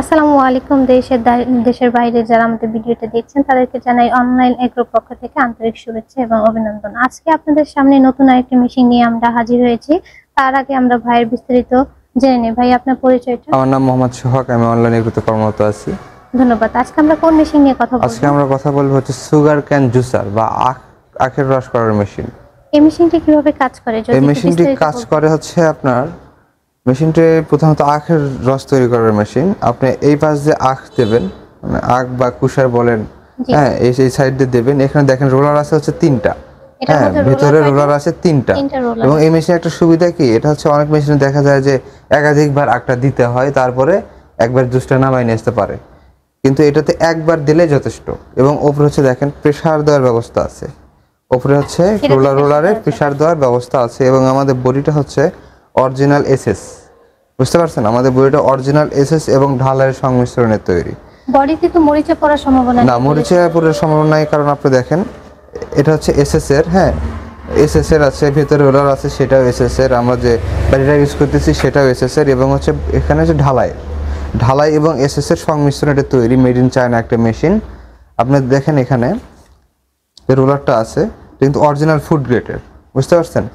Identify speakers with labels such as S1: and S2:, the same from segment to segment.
S1: আসসালামু আলাইকুম। দেশের বাইরে যারা আমাদের ভিডিওটা দেখছেন তাদেরকে জানাই অনলাইন এগ্রোর পক্ষ থেকে আন্তরিক শুভেচ্ছা এবং অভিনন্দন। আজকে আপনাদের সামনে নতুন আরেকটি মেশিন নিয়ে আমরা হাজির হয়েছি। তার আগে আমরা ভাইয়ের বিস্তারিত জেনে নেই। ভাই, আপনার পরিচয়টা?
S2: আমার নাম মোহাম্মদ সোহাগ, আমি অনলাইন এগ্রোতে কর্মরত আছি।
S1: ধন্যবাদ। আজকে আমরা কোন মেশিন নিয়ে কথা বলবো?
S2: আজকে আমরা কথা বলবো হচ্ছে সুগার ক্যান জুসার বা আখের রস করার মেশিন।
S1: এই মেশিনটি কিভাবে কাজ করে?
S2: এই মেশিনটি কাজ করে হচ্ছে আপনার মেশিনটি প্রথমত আখের রস তৈরি করার মেশিন। আপনি এই পাশ দিয়ে আখ দেবেন, মানে আখ বা কুশার বলেন, হ্যাঁ, এই সাইড দিয়ে দেবেন। এখানে দেখেন রোলার আছে হচ্ছে তিনটা, হ্যাঁ, ভিতরে রোলার আছে তিনটা। এবং এই মেশিনে একটা সুবিধা কি, এটা হচ্ছে অনেক মেশিনে দেখা যায় যে একাধিকবার আখটা দিতে হয়, তারপরে একবার জুসটা নামাই নিয়ে আসতে পারে, কিন্তু এটাতে একবার দিলে যথেষ্ট। এবং ওপরে হচ্ছে দেখেন প্রেসার দেওয়ার ব্যবস্থা আছে, ওপরে হচ্ছে রোলারে প্রেসার দেওয়ার ব্যবস্থা আছে। এবং আমাদের বডিটা হচ্ছে অরিজিনাল এসএস, বুঝতে পারছেন? আমাদের বডিটা অরিজিনাল এসএস এবং ঢালাইয়ের সংমিশ্রণে তৈরি।
S1: বডিতে তো মরিচা পড়ার সম্ভাবনা
S2: না, মরিচা পড়ার সম্ভাবনা নাই, কারণ আপনি দেখেন এটা হচ্ছে এসএস এর, হ্যাঁ, এসএস এর আছে, ভিতরে রোলার আছে, সেটাও এসএস এর। আমরা যে ব্যাটারিটা ইউজ করতেছি সেটাও এসএস এর। এবং হচ্ছে এখানে হচ্ছে ঢালাই এবং এসএস এর সংমিশ্রণে এটা তৈরি, মেড ইন চায়না একটা মেশিন। আপনি দেখেন এখানে যে রোলারটা আছে কিন্তু অরিজিনাল ফুড গ্রেডের, বুঝতে পারছেন?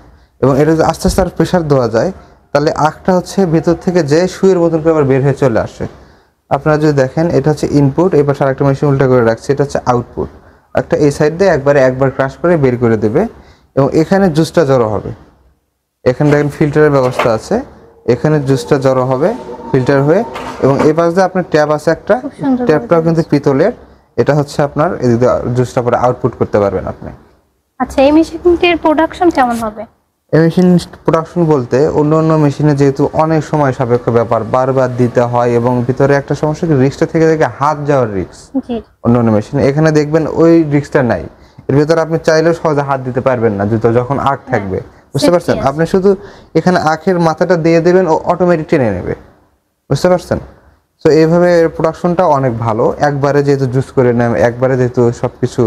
S2: এবং এটা যদি আস্তে আস্তে আর প্রেশার দেওয়া যায় তাহলে আখটা হচ্ছে ভেতর থেকে যে সুইয়ের মতন করে আবার বের হয়ে চলে আসে। আপনারা যদি দেখেন এটা হচ্ছে ইনপুট, এবার আরেকটা মেশিন উল্টা করে রাখছে, এটা হচ্ছে আউটপুট। একটা এই সাইড দিয়ে একবার ক্রাশ করে বের করে দেবে এবং এখানে জুসটা জড়ো হবে। এখানে দেখেন ফিল্টারের ব্যবস্থা আছে, এখানে জুসটা জড়ো হবে ফিল্টার হয়ে। এবং এই পাশে আপনার ট্যাপ আছে একটা, ট্যাপটাও কিন্তু পিতলের। এটা হচ্ছে আপনার এদিকে জুসটা পরে আউটপুট করতে পারবেন আপনি।
S1: আচ্ছা, এই মেশিনটির প্রোডাকশন কেমন হবে?
S2: এই মেশিন প্রোডাকশন বলতে অন্য মেশিনে যেহেতু অনেক সময় সাপেক্ষ ব্যাপার, বারবার দিতে হয় এবং ভিতরে একটা সমস্যা কি, রিস্কটা থেকে হাত যাওয়ার রিস্ক। অন্য মেশিনে এখানে দেখবেন ওই রিস্কটা নাই। এর ভিতরে আপনি চাইলেও সহজে হাত দিতে পারবেন না জুতো যখন আখ থাকবে, বুঝতে পারছেন? আপনি শুধু এখানে আখের মাথাটা দিয়ে দেবেন, ও অটোমেটিক টেনে নেবে, বুঝতে পারছেন? তো এইভাবে প্রোডাকশনটা অনেক ভালো। একবারে যেহেতু জুস করে নেয়, একবারে যেহেতু সবকিছু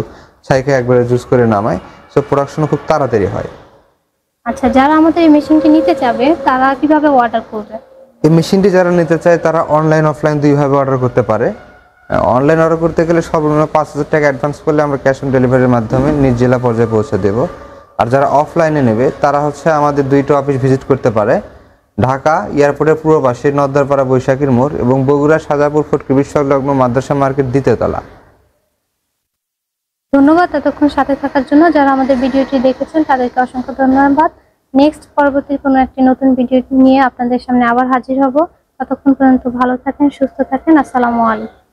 S2: ছাইকে একবারে জুস করে নামায়, সো প্রোডাকশনও খুব তাড়াতাড়ি হয়।
S1: আচ্ছা, যারা আমাদের এই মেশিনটি নিতে চাবে তারা কিভাবে অর্ডার করবে?
S2: এই মেশিনটি যারা নিতে চায় তারা অনলাইন অফলাইন দুইভাবে অর্ডার করতে পারে। অনলাইন অর্ডার করতে গেলে সর্বনিম্ন 5,000 টাকা অ্যাডভান্স করলে আমরা ক্যাশ অন ডেলিভারির মাধ্যমে নিজ জেলা পর্যায়ে পৌঁছে দেব। আর যারা অফলাইনে নেবে তারা হচ্ছে আমাদের দুইটা অফিস ভিজিট করতে পারে, ঢাকা এয়ারপোর্টের পূর্ব পাশে নদ্দারপাড়া বৈশাখীর মোড় এবং বগুড়া সাজাপুর ফটকি সংলগ্ন মাদ্রাসা মার্কেট দ্বিতীয় তলা।
S1: ধন্যবাদ এতক্ষণ সাথে থাকার জন্য। যারা আমাদের ভিডিওটি দেখেছেন তাদেরকে অসংখ্য ধন্যবাদ। নেক্সট পরবর্তী কোনো একটি নতুন ভিডিও নিয়ে আপনাদের সামনে আবার হাজির হব। ততক্ষণ পর্যন্ত ভালো থাকেন, সুস্থ থাকেন। আসসালামু আলাইকুম।